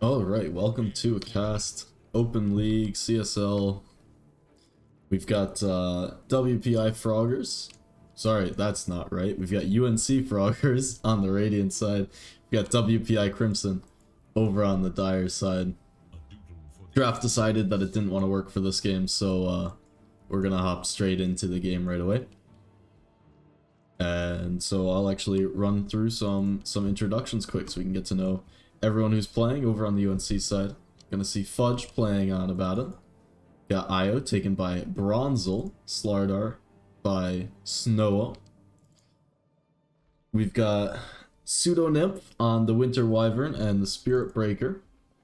Alright, welcome to a cast, Open League, CSL. We've got WPI Froggers. Sorry, that's not right. We've got UNC Froggers on the Radiant side. We've got WPI Crimson over on the Dire side. Draft decided that it didn't want to work for this game, so we're gonna hop straight into the game right away. And so I'll actually run through some introductions quick so we can get to know everyone who's playing over on the UNC side. Gonna see Fudge playing on Abaddon. Got Io taken by Bronzel. Slardar by Snowa. We've got Pseudo Nymph on the Winter Wyvern, and the Spirit Breaker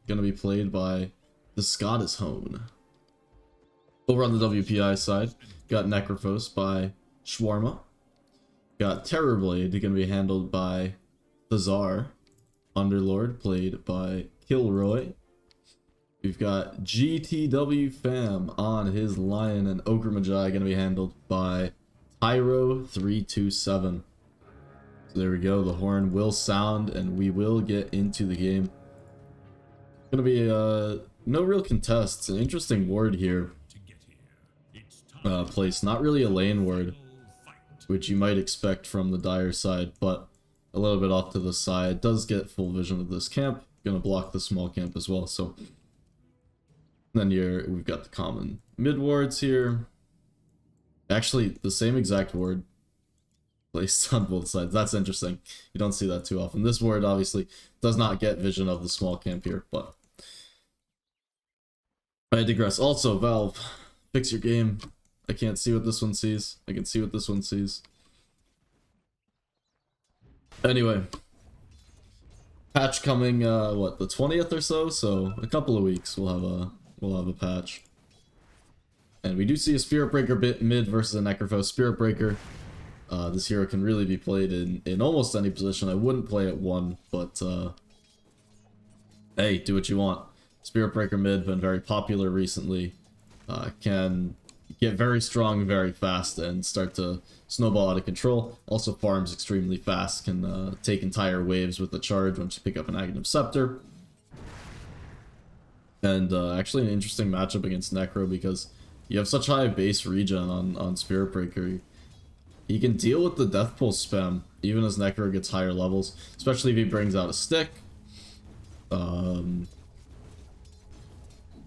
gonna be played by the Scottish Hone. Over on the WPI side, got Necrophos by Shawarma. Got Terrorblade gonna be handled by Thazar. Underlord played by Kilroy. We've got GTW Fam on his Lion, and Ogre Magi gonna be handled by Tyro327. So there we go, the horn will sound and we will get into the game. Gonna be no real contests. An interesting ward here. Placed, not really a lane ward, which you might expect from the Dire side, but a little bit off to the side. Does get full vision of this camp. Gonna block the small camp as well. So then we've got the common mid wards here. Actually, the same exact ward placed on both sides. That's interesting. You don't see that too often. This ward obviously does not get vision of the small camp here, but I digress. Also, Valve, fix your game. I can't see what this one sees. I can see what this one sees. Anyway, patch coming, what, the 20th or so? So a couple of weeks we'll have a patch. And we do see a Spirit Breaker bit mid versus a Necrophos. Spirit Breaker, this hero can really be played in almost any position. I wouldn't play at 1, but hey, do what you want. Spirit Breaker mid, been very popular recently. Can get very strong very fast and start to snowball out of control. Also farms extremely fast, can take entire waves with the charge once you pick up an Aghanim Scepter. And actually an interesting matchup against Necro because you have such high base regen on Spirit Breaker. He can deal with the Death Pulse spam even as Necro gets higher levels, especially if he brings out a stick.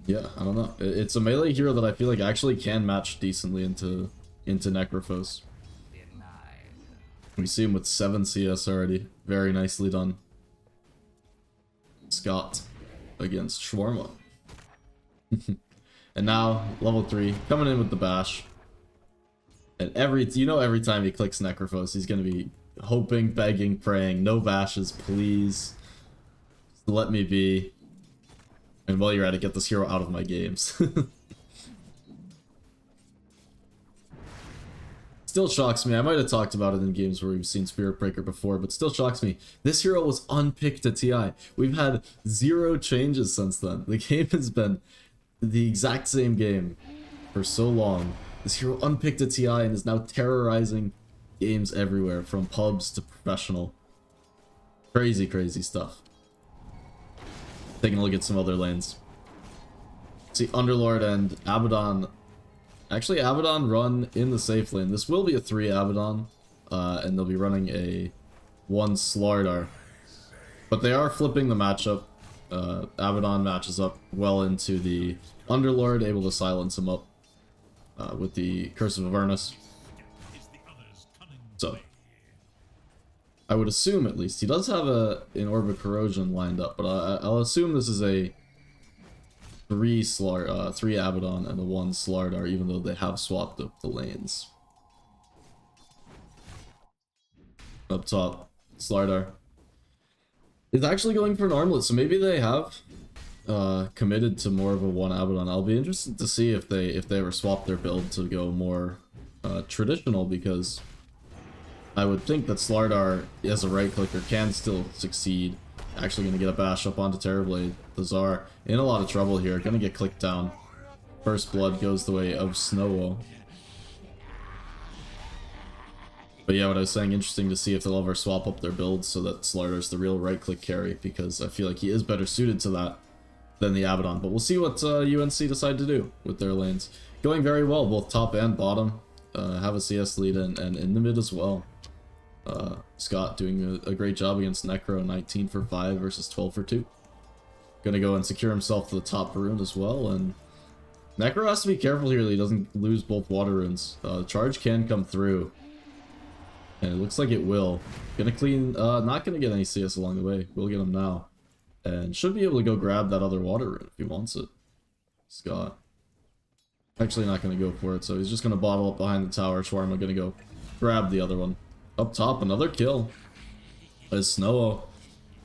Yeah, I don't know. It's a melee hero that I feel like actually can match decently into Necrophos. We see him with 7 CS already. Very nicely done. Scott against Shawarma. And now, level 3, coming in with the bash. And every time he clicks Necrophos, he's gonna be hoping, begging, praying, no bashes, please. Just let me be. And while you're at it, get this hero out of my games. Still shocks me. I might have talked about it in games where we've seen Spirit Breaker before, but still shocks me. This hero was unpicked at TI. We've had 0 changes since then. The game has been the exact same game for so long. This hero unpicked at TI and is now terrorizing games everywhere, from pubs to professional. Crazy, crazy stuff. Taking a look at some other lanes. See, Underlord and Abaddon. Actually, Abaddon run in the safe lane. This will be a 3 Abaddon, and they'll be running a 1 Slardar. But they are flipping the matchup. Abaddon matches up well into the Underlord, able to silence him up with the Curse of Avernus. So I would assume, at least, he does have an Orb of Corrosion lined up, but I'll assume this is a 3 Abaddon and a 1 Slardar, even though they have swapped up the lanes. Up top, Slardar is actually going for an armlet, so maybe they have committed to more of a 1 Abaddon. I'll be interested to see if they ever swap their build to go more traditional, because I would think that Slardar, as a right clicker, can still succeed. Actually gonna get a bash up onto Terrorblade. Thazar in a lot of trouble here, gonna get clicked down. First blood goes the way of Snowo. But yeah, what I was saying, interesting to see if they'll ever swap up their builds so that Slardar's the real right-click carry, because I feel like he is better suited to that than the Abaddon. But we'll see what UNC decide to do with their lanes. Going very well, both top and bottom. Have a CS lead and in the mid as well. Scott doing a great job against Necro, 19 for 5 versus 12 for 2. Gonna go and secure himself to the top rune as well, and Necro has to be careful here that he doesn't lose both water runes. Charge can come through, and it looks like it will. Gonna clean, not gonna get any CS along the way. We'll get him now. And should be able to go grab that other water rune if he wants it. Scott. Actually not gonna go for it, so he's just gonna bottle up behind the tower. Shawarma gonna go grab the other one. Up top, another kill. As Snow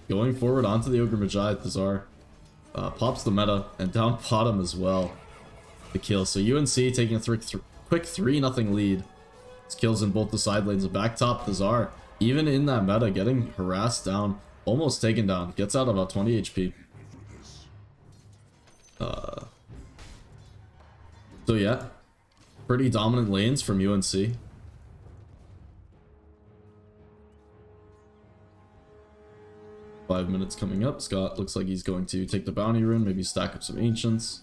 going forward onto the Ogre Magi at the Tsar. Pops the meta, and down bottom as well. The kill. So UNC taking a quick 3-0 lead. It's kills in both the side lanes. And back top, the Tsar, even in that meta, getting harassed down, almost taken down. Gets out about 20 HP. So yeah, pretty dominant lanes from UNC. Five minutes coming up. Scott looks like he's going to take the bounty rune, maybe stack up some ancients.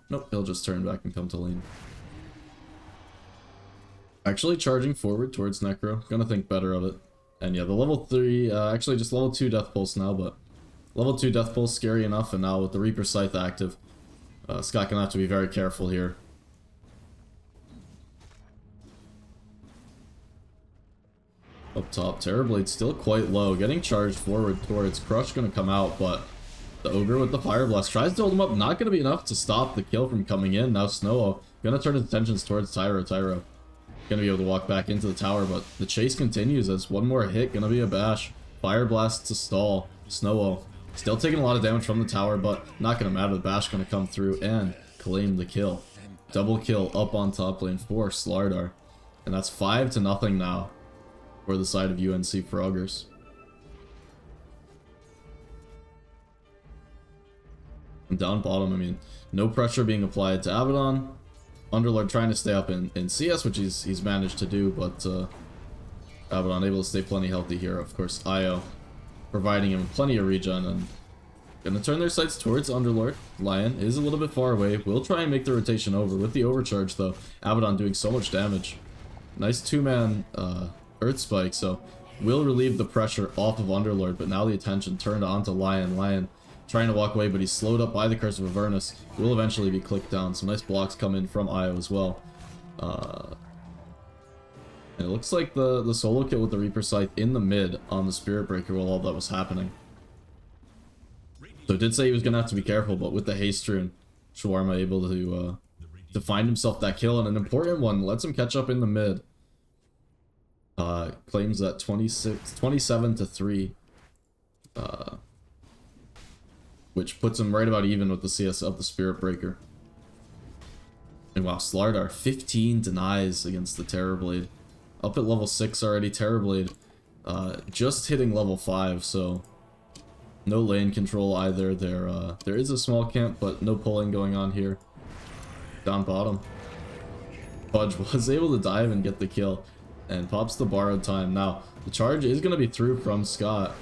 Nope, he'll just turn back and come to lane. Actually charging forward towards Necro. Gonna think better of it. And yeah, the level 3, actually just level 2 Death Pulse now, but level 2 Death Pulse scary enough, and now with the Reaper Scythe active, Scott gonna have to be very careful here. Up top, Terrorblade's still quite low, getting charged forward towards Crush, gonna come out, but the Ogre with the Fire Blast tries to hold him up, not gonna be enough to stop the kill from coming in. Now Snow gonna turn his attentions towards Tyro. Gonna be able to walk back into the tower, but the chase continues as one more hit, gonna be a bash. Fire Blast to stall. Snow still taking a lot of damage from the tower, but not gonna matter. The bash gonna come through and claim the kill. Double kill up on top lane for Slardar. And that's 5-0 now for the side of UNC Froggers. And down bottom, I mean, no pressure being applied to Abaddon. Underlord trying to stay up in CS, which he's managed to do, but Abaddon able to stay plenty healthy here. Of course, Io providing him plenty of regen, and gonna turn their sights towards Underlord. Lion is a little bit far away. Will try and make the rotation over with the overcharge, though. Abaddon doing so much damage. Nice two-man Earth Spike, so will relieve the pressure off of Underlord, but now the attention turned onto Lion. Lion trying to walk away, but he's slowed up by the Curse of Avernus. Will eventually be clicked down. Some nice blocks come in from Io as well. And it looks like the solo kill with the Reaper Scythe in the mid on the Spirit Breaker while all that was happening. So it did say he was going to have to be careful, but with the haste rune, Shawarma able to find himself that kill, and an important one. Lets him catch up in the mid. Claims that 27-3. Which puts him right about even with the CS of the Spirit Breaker. And wow, Slardar, 15 denies against the Terrorblade. Up at level 6 already, Terrorblade just hitting level 5, so no lane control either. There is a small camp, but no pulling going on here. Down bottom. Fudge was able to dive and get the kill, and pops the borrowed time. Now, the charge is going to be through from Scott.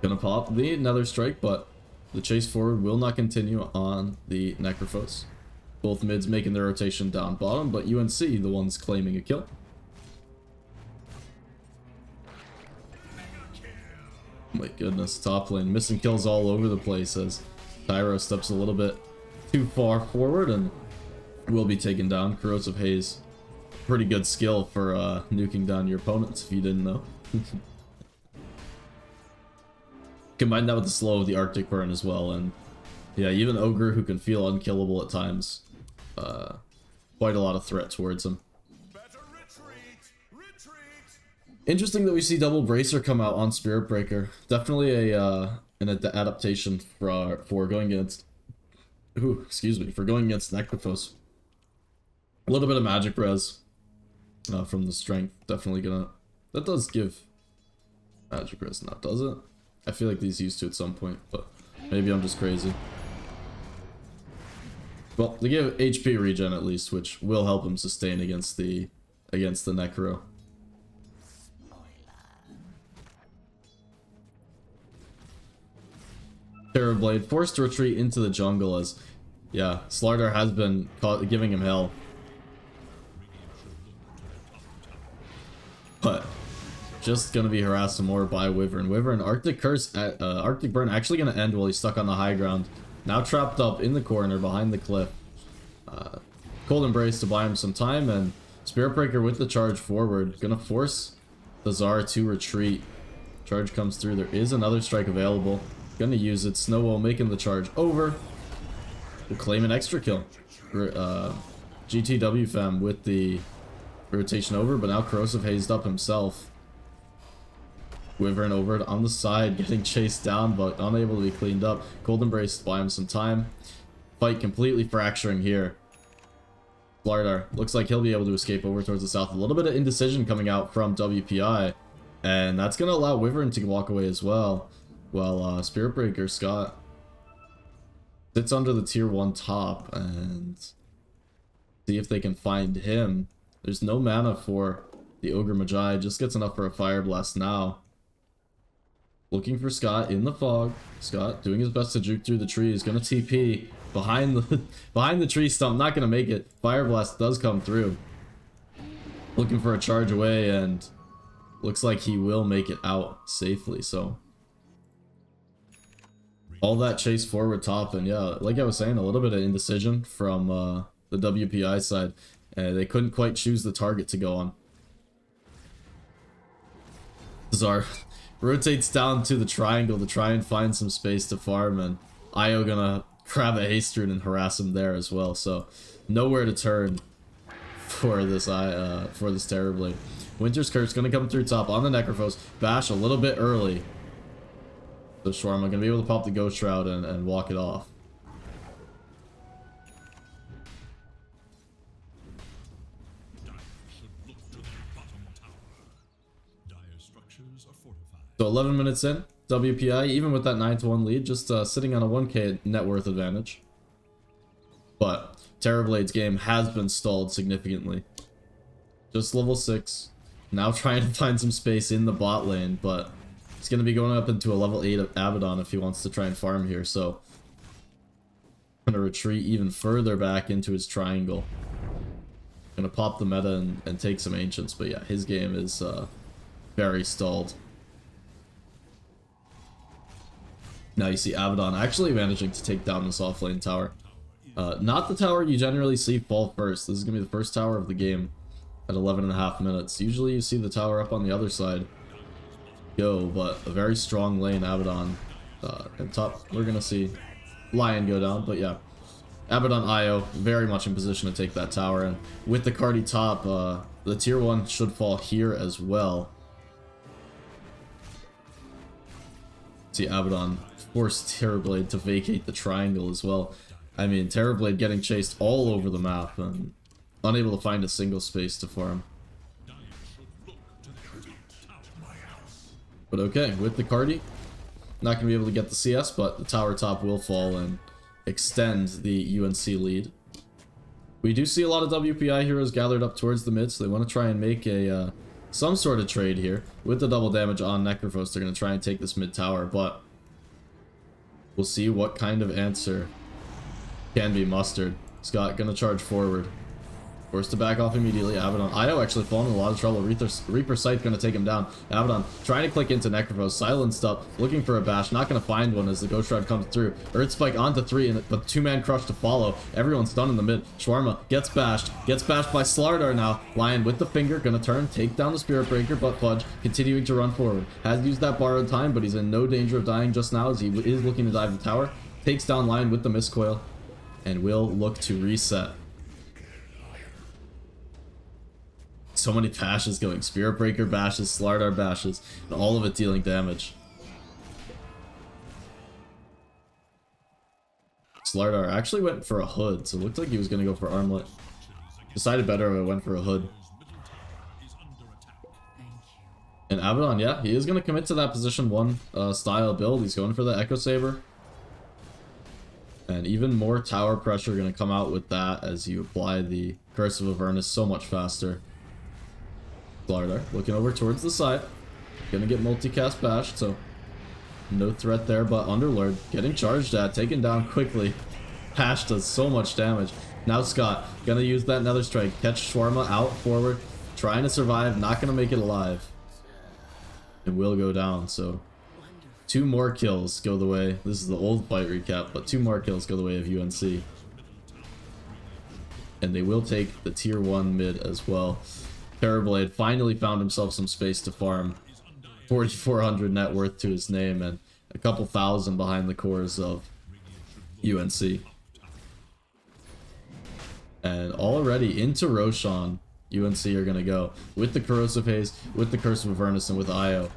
Gonna pop the Nether Strike, but the chase forward will not continue on the Necrophos. Both mids making their rotation down bottom, but UNC the ones claiming a kill. Oh my goodness, top lane missing kills all over the place as Tyro steps a little bit too far forward and will be taken down. Corrosive Haze, pretty good skill for nuking down your opponents if you didn't know. Combine that with the slow of the Arctic Burn as well, and yeah, even Ogre, who can feel unkillable at times, quite a lot of threat towards him. Interesting that we see Double Bracer come out on Spirit Breaker. Definitely an adaptation for going against, for going against Necrophos. A little bit of magic res from the strength, definitely gonna. That does give magic res, now does it? I feel like these used to at some point, but maybe I'm just crazy. Well, they give HP regen at least, which will help him sustain against the against the Necro. Terrorblade forced to retreat into the jungle as, yeah, Slardar has been giving him hell. But just gonna be harassed some more by Wyvern. Wyvern, Arctic Curse, Arctic Burn actually gonna end while he's stuck on the high ground. Now trapped up in the corner behind the cliff. Cold Embrace to buy him some time, and Spirit Breaker with the charge forward. Gonna force the Tsar to retreat. Charge comes through. There is another strike available. Gonna use it. Snowball making the charge over. Will claim an extra kill. GTW fam with the rotation over, but now Corrosive hazed up himself. Wyvern over on the side, getting chased down, but unable to be cleaned up. Cold Embrace to buy him some time. Fight completely fracturing here. Slardar looks like he'll be able to escape over towards the south. A little bit of indecision coming out from WPI, and that's gonna allow Wyvern to walk away as well. Well, Spirit Breaker Scott sits under the tier 1 top and see if they can find him. There's no mana for the Ogre Magi, just gets enough for a Fire Blast now. Looking for Scott in the fog. Scott doing his best to juke through the trees. Gonna TP behind the tree stump. Not gonna make it. Fire Blast does come through. Looking for a charge away, and looks like he will make it out safely. So all that chase forward top, and yeah, like I was saying, a little bit of indecision from the WPI side. They couldn't quite choose the target to go on. Tsar rotates down to the triangle to try and find some space to farm, and Io gonna grab a haste rune and harass him there as well. So nowhere to turn for this Terrorblade. Winter's Curse gonna come through top on the Necrophos. Bash a little bit early. So Shawarma gonna be able to pop the Ghost Shroud and walk it off. So 11 minutes in, WPI, even with that 9-1 lead, just sitting on a 1k net worth advantage. But Terrorblade's game has been stalled significantly. Just level 6. Now trying to find some space in the bot lane, but he's going to be going up into a level 8 of Abaddon if he wants to try and farm here, so going to retreat even further back into his triangle. Going to pop the meta and take some Ancients, but yeah, his game is very stalled. Now you see Abaddon actually managing to take down this offlane tower. Not the tower you generally see fall first. This is going to be the first tower of the game at 11.5 minutes. Usually you see the tower up on the other side go, but a very strong lane Abaddon. And top, we're going to see Lion go down, but yeah. Abaddon Io very much in position to take that tower, and with the Cardi top, the tier 1 should fall here as well. See Abaddon force Terrorblade to vacate the triangle as well. I mean, Terrorblade getting chased all over the map and unable to find a single space to farm. But okay, with the Cardi, not going to be able to get the CS, but the tower top will fall and extend the UNC lead. We do see a lot of WPI heroes gathered up towards the mid, so they want to try and make a some sort of trade here. With the double damage on Necrophos, they're going to try and take this mid tower, but we'll see what kind of answer can be mustered. Scott gonna charge forward. Forced to back off immediately. Abaddon. Io actually falling in a lot of trouble. Reaper Sight gonna take him down. Abaddon trying to click into Necrophos. Silenced up. Looking for a bash. Not gonna find one as the Ghost Shroud comes through. Earth Spike onto 3, but 2-man crush to follow. Everyone's done in the mid. Shawarma gets bashed. Gets bashed by Slardar now. Lion with the finger. Gonna turn. Take down the Spirit Breaker, but Fudge continuing to run forward. Has used that borrowed time, but he's in no danger of dying just now as he is looking to dive the tower. Takes down Lion with the Mistcoil and will look to reset. So many bashes going. Spirit Breaker bashes, Slardar bashes, and all of it dealing damage. Slardar actually went for a hood, so it looked like he was going to go for armlet. Decided better if I went for a hood. And Abaddon, yeah, he is going to commit to that position 1 style build. He's going for the Echo Saber. And even more tower pressure going to come out with that as you apply the Curse of Avernus so much faster. Slardar looking over towards the side. Gonna get multicast bashed, so no threat there, but Underlord getting charged at, taken down quickly. Pash does so much damage. Now Scott gonna use that Nether Strike, catch Shawarma out forward, trying to survive, not gonna make it alive. And will go down, so 2 more kills go the way. This is the old fight recap, but 2 more kills go the way of UNC. And they will take the tier 1 mid as well. Terrorblade finally found himself some space to farm. 4,400 net worth to his name and a couple thousand behind the cores of UNC. And already into Roshan, UNC are going to go with the Corrosive Haze, with the Curse of Avernus, and with Io.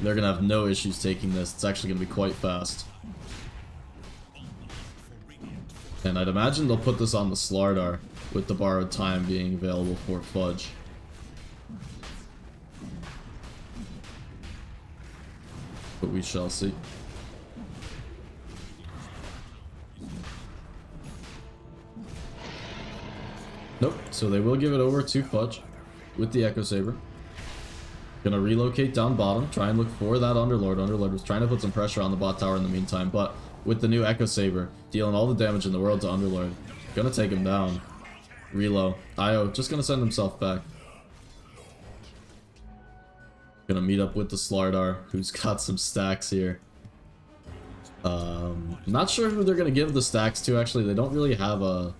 They're going to have no issues taking this. It's actually going to be quite fast. And I'd imagine they'll put this on the Slardar, with the Borrowed Time being available for Fudge. But we shall see. Nope, so they will give it over to Fudge with the Echo Saber. Gonna relocate down bottom, try and look for that Underlord. Underlord was trying to put some pressure on the bot tower in the meantime, but with the new Echo Saber, dealing all the damage in the world to Underlord. Gonna take him down. Relo. Io just gonna send himself back. Gonna meet up with the Slardar, who's got some stacks here. Not sure who they're gonna give the stacks to, actually. They don't really have a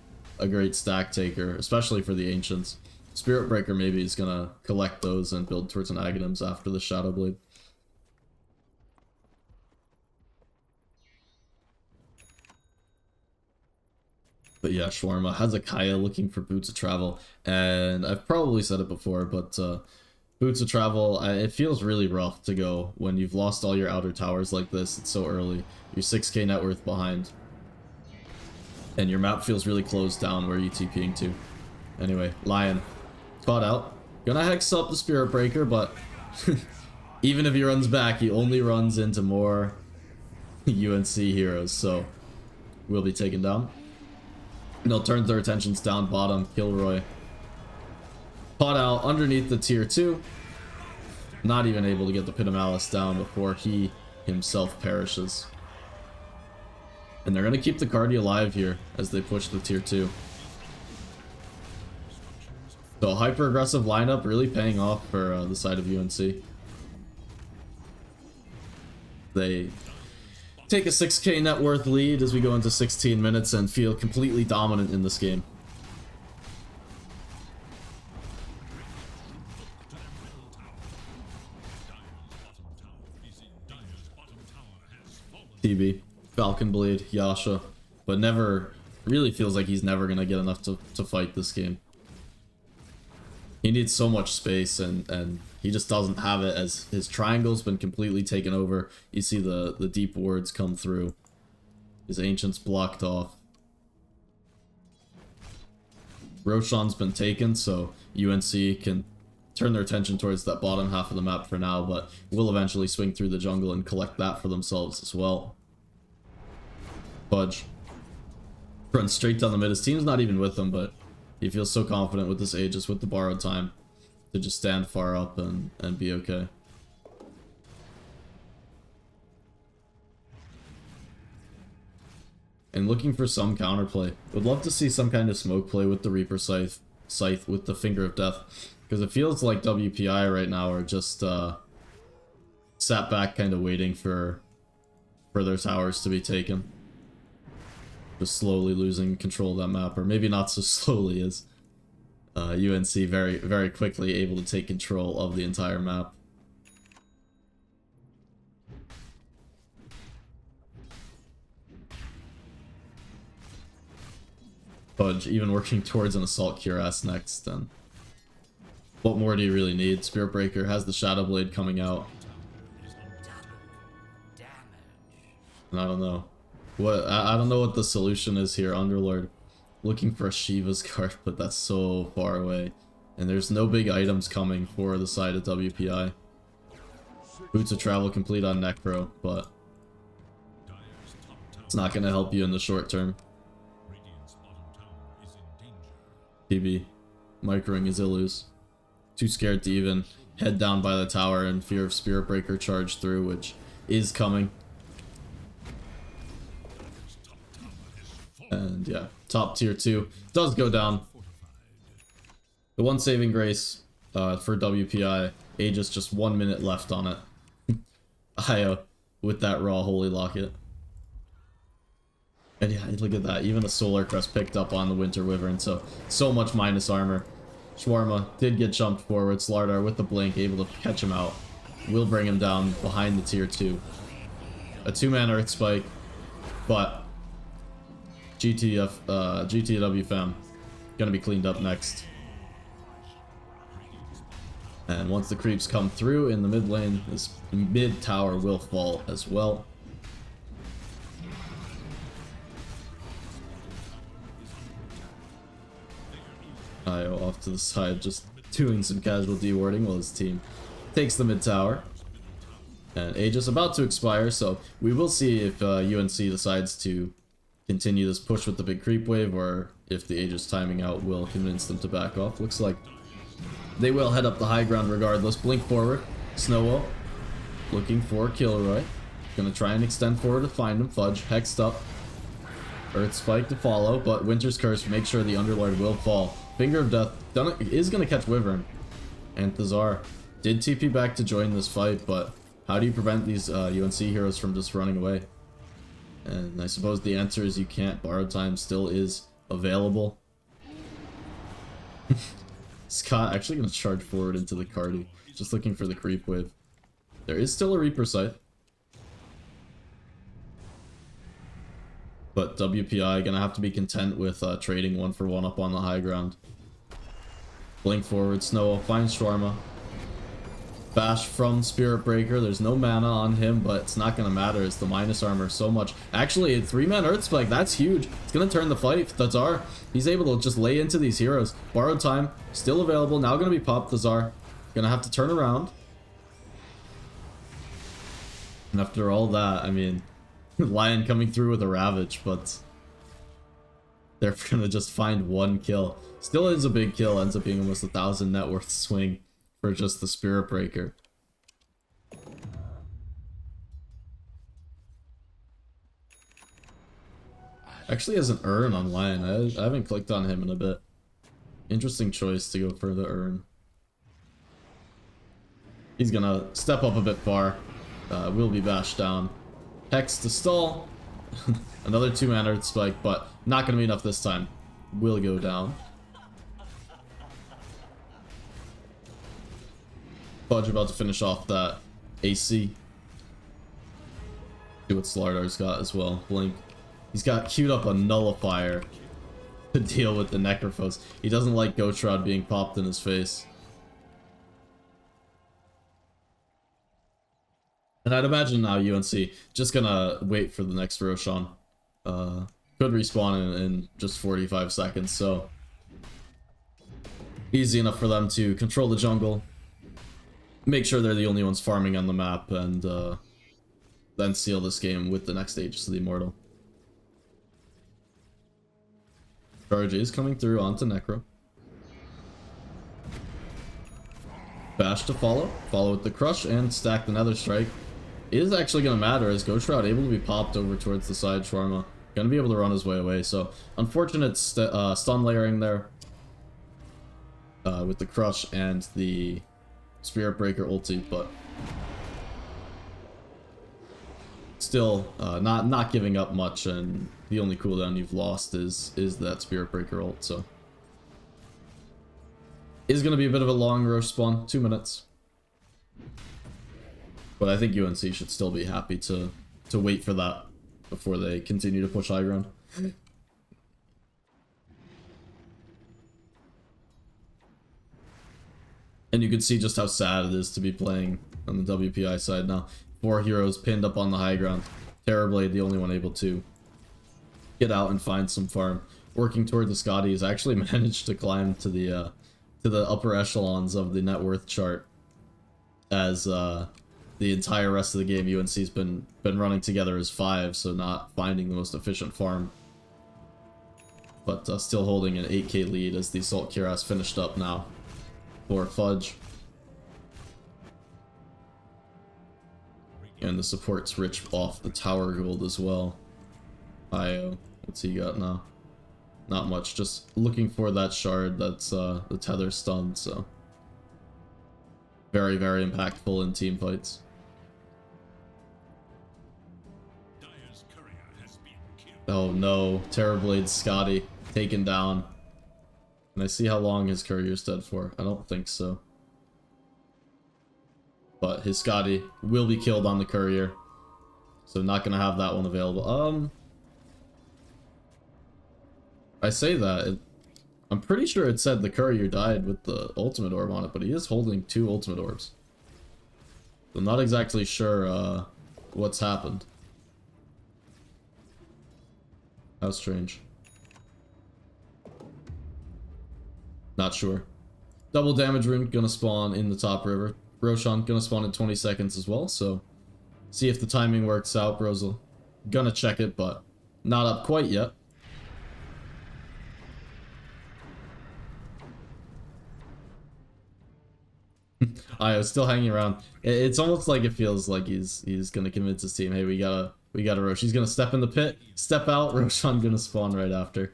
great stack taker, especially for the Ancients. Spirit Breaker maybe is gonna collect those and build towards an Aghanims after the Shadow Blade. But yeah, Shawarma has a Kaya looking for Boots of Travel, and I've probably said it before, but Boots of Travel, it feels really rough to go when you've lost all your outer towers like this. It's so early. You're 6k net worth behind. And your map feels really closed down where you TPing to. Anyway, Lion. Caught out. Gonna hex up the Spirit Breaker, but even if he runs back, he only runs into more UNC heroes, so will be taken down. And they'll turn their attentions down bottom. Kilroy. Caught out underneath the tier 2. Not even able to get the Pit of Malice down before he himself perishes. And they're going to keep the Cardi alive here as they push the tier 2. So hyper aggressive lineup really paying off for the side of UNC. They take a 6k net worth lead as we go into 16 minutes and feel completely dominant in this game. TB, Falcon Blade, Yasha, but never really feels like he's never gonna get enough to fight this game. He needs so much space and he just doesn't have it as his triangle's been completely taken over. You see the deep wards come through. His Ancients blocked off. Roshan's been taken, so UNC can turn their attention towards that bottom half of the map for now, but will eventually swing through the jungle and collect that for themselves as well. Fudge runs straight down the mid. His team's not even with him, but he feels so confident with this Aegis, with the Borrowed Time, to just stand far up and be okay. And looking for some counterplay. Would love to see some kind of smoke play with the Reaper Scythe with the Finger of Death. Because it feels like WPI right now are just sat back kind of waiting for their towers to be taken. Just slowly losing control of that map, or maybe not so slowly as UNC very, very quickly able to take control of the entire map. Fudge even working towards an Assault Cuirass next, and what more do you really need? Spirit Breaker has the Shadow Blade coming out. And I don't know. I don't know what the solution is here. Underlord looking for a Shiva's card, but that's so far away. And there's no big items coming for the side of WPI. Boots of Travel complete on Necro, but it's not going to help you in the short term. TB. Microing his Illus. too scared to even head down by the tower in fear of Spirit Breaker charge through, which is coming. And yeah, top tier 2 does go down. The one saving grace for WPI, Aegis just 1 minute left on it. Io with that raw Holy Locket. And yeah, look at that, even the Solar Crest picked up on the Winter Wyvern, so much minus armor. Shawarma did get jumped forward, Slardar with the blink, able to catch him out. Will bring him down behind the tier 2. A 2-man Earth Spike, but GTW fam gonna be cleaned up next. And once the creeps come through in the mid lane, this mid tower will fall as well. Io off to the side, just doing some casual dewarding while his team takes the mid tower. And Aegis about to expire, so we will see if UNC decides to continue this push with the big creep wave, or if the Aegis timing out will convince them to back off. Looks like they will head up the high ground regardless. Blink forward, Snowo looking for Kilroy. Gonna try and extend forward to find him. Fudge hexed up. Earth Spike to follow, but Winter's Curse, make sure the Underlord will fall. Finger of Death is going to catch Wyvern. And Thazar did TP back to join this fight, but how do you prevent these UNC heroes from just running away? And I suppose the answer is you can't. Borrowed Time still is available. Scott actually going to charge forward into the Cardi, just looking for the creep wave. There is still a Reaper Scythe. But WPI gonna have to be content with trading 1-for-1 up on the high ground. Blink forward, Snow finds Shawarma. Bash from Spirit Breaker. There's no mana on him, but it's not gonna matter. It's the minus armor so much. Actually, a 3-man Earth Spike, that's huge. It's gonna turn the fight. Thazar, he's able to just lay into these heroes. Borrowed Time, still available. Now gonna be popped. Thazar gonna have to turn around. And after all that, I mean, Lion coming through with a Ravage, but they're gonna just find 1 kill. Still is a big kill, ends up being almost 1,000 net worth swing for just the Spirit Breaker. Actually has an Urn on Lion. I haven't clicked on him in a bit. Interesting choice to go for the Urn. He's gonna step up a bit far. Will be bashed down. Hex to stall. Another 2-man Earth Spike, but not going to be enough this time. Will go down. Fudge about to finish off that AC. See what Slardar's got as well. Blink. He's got queued up a Nullifier to deal with the Necrophos. He doesn't like Gotrod being popped in his face. And I'd imagine now UNC just gonna wait for the next Roshan. Could respawn in just 45 seconds, so easy enough for them to control the jungle, make sure they're the only ones farming on the map, and then seal this game with the next Aegis of the Immortal. Charge is coming through onto Necro. Bash to follow with the Crush, and stack the Nether Strike. It is actually going to matter as Gotrod able to be popped over towards the side. Shawarma going to be able to run his way away. So unfortunate stun layering there with the Crush and the Spirit Breaker ulti, but still not giving up much, and the only cooldown you've lost is that Spirit Breaker ult. So is going to be a bit of a long Rosh spawn, 2 minutes. But I think UNC should still be happy to wait for that before they continue to push high ground. And you can see just how sad it is to be playing on the WPI side now. 4 heroes pinned up on the high ground. Terrorblade, the only one able to get out and find some farm. Working toward the Scotty, has actually managed to climb to the upper echelons of the net worth chart, as the entire rest of the game UNC's been running together as 5, so not finding the most efficient farm. But still holding an 8k lead as the Assault Cuirass finished up now. for Fudge. And the support's rich off the tower gold as well. IO, what's he got now? Not much, just looking for that shard that's the tether stunned, so. Very, very impactful in team fights. Oh no, Terrorblade Scotty taken down. Can I see how long his courier's dead for? I don't think so. But his Scotty will be killed on the courier. So not gonna have that one available. I say that, I'm pretty sure it said the courier died with the ultimate orb on it, but he is holding 2 ultimate orbs. So I'm not exactly sure what's happened. How strange. Not sure. Double damage rune gonna spawn in the top river. Roshan gonna spawn in 20 seconds as well, so see if the timing works out. Brosel gonna check it, but not up quite yet. I was still hanging around. It's almost like it feels like he's gonna convince his team, hey, we gotta Rosh. He's gonna step in the pit, step out, Roshan gonna spawn right after.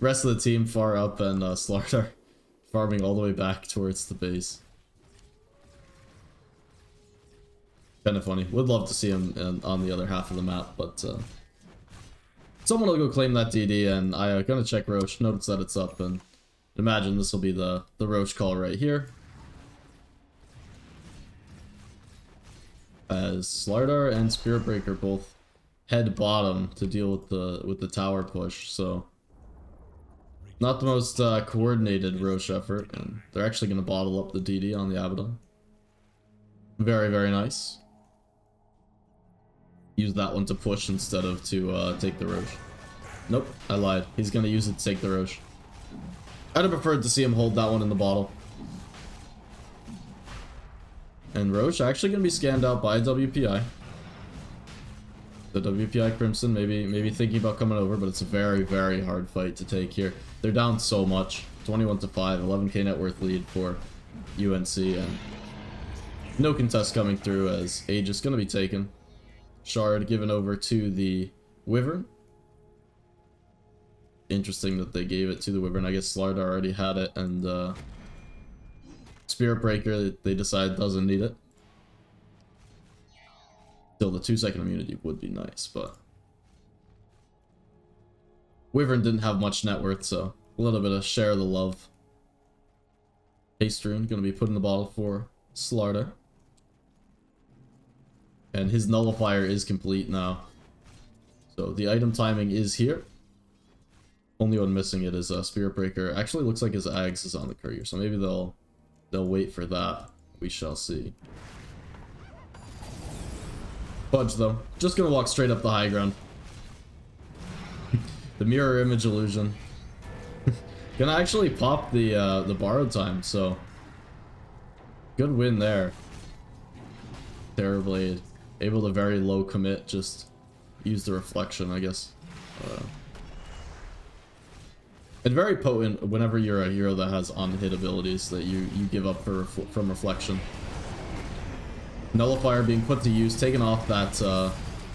Rest of the team far up, and Slardar farming all the way back towards the base. Kind of funny. Would love to see him on the other half of the map, but someone will go claim that DD, and I gonna check Roche, notice that it's up, and imagine this will be the Roche call right here. As Slardar and Spirit Breaker both head bottom to deal with the tower push, so not the most coordinated Roche effort, and they're actually gonna bottle up the DD on the Abaddon. Very, very nice. Use that one to push instead of to take the Roche. Nope, I lied. He's gonna use it to take the Roche. I'd have preferred to see him hold that one in the bottle. And Roche actually gonna be scanned out by WPI. The WPI Crimson maybe thinking about coming over, but it's a very, very hard fight to take here. They're down so much. 21 to 5, 11k net worth lead for UNC, and no contest coming through as Age is gonna be taken. Shard given over to the Wyvern. Interesting that they gave it to the Wyvern. I guess Slardar already had it, and Spirit Breaker, they decide doesn't need it. Still, the 2-second immunity would be nice, but Wyvern didn't have much net worth, so a little bit of share the love. Haste Rune gonna be put in the bottle for Slardar. And his nullifier is complete now. So the item timing is here. Only one missing it is Spirit Breaker. Actually looks like his Ags is on the courier, so maybe they'll wait for that. We shall see. Fudge though, just gonna walk straight up the high ground. The mirror image illusion. Gonna actually pop the borrowed time, so good win there. Terrorblade able to very low commit, just use the reflection, I guess. And very potent whenever you're a hero that has on-hit abilities that you give up from reflection. Nullifier being put to use, taking off that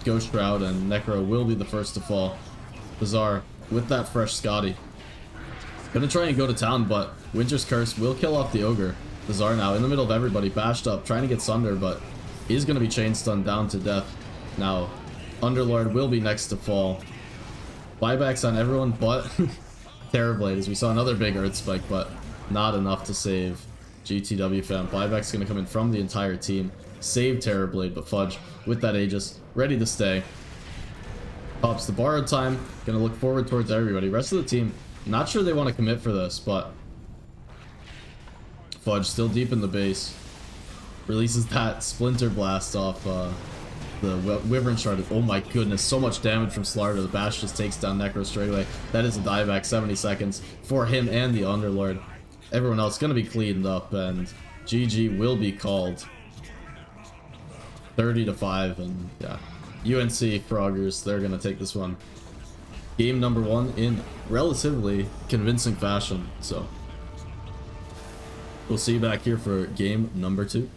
Ghost Shroud, and Necro will be the first to fall. Bizarre with that fresh Scotty. Gonna try and go to town, but Winter's Curse will kill off the Ogre. Bizarre now in the middle of everybody, bashed up, trying to get Sunder, but he's gonna be chain stunned down to death. Now, Underlord will be next to fall. Buybacks on everyone but Terrorblade, as we saw another big Earth Spike, but not enough to save GTW fam. Buyback's gonna come in from the entire team. Save Terrorblade, but Fudge with that Aegis, ready to stay. Pops the borrowed time, gonna look forward towards everybody. Rest of the team, not sure they want to commit for this, but Fudge still deep in the base. Releases that Splinter Blast off the Wyvern Shard. Oh my goodness, so much damage from Slardar. The Bash just takes down Necro straight away. That is a dieback, 70 seconds for him and the Underlord. Everyone else gonna be cleaned up, and GG will be called. 30 to 5, and yeah. UNC Froggers, they're gonna take this one. Game number 1 in relatively convincing fashion, so We'll see you back here for game number 2.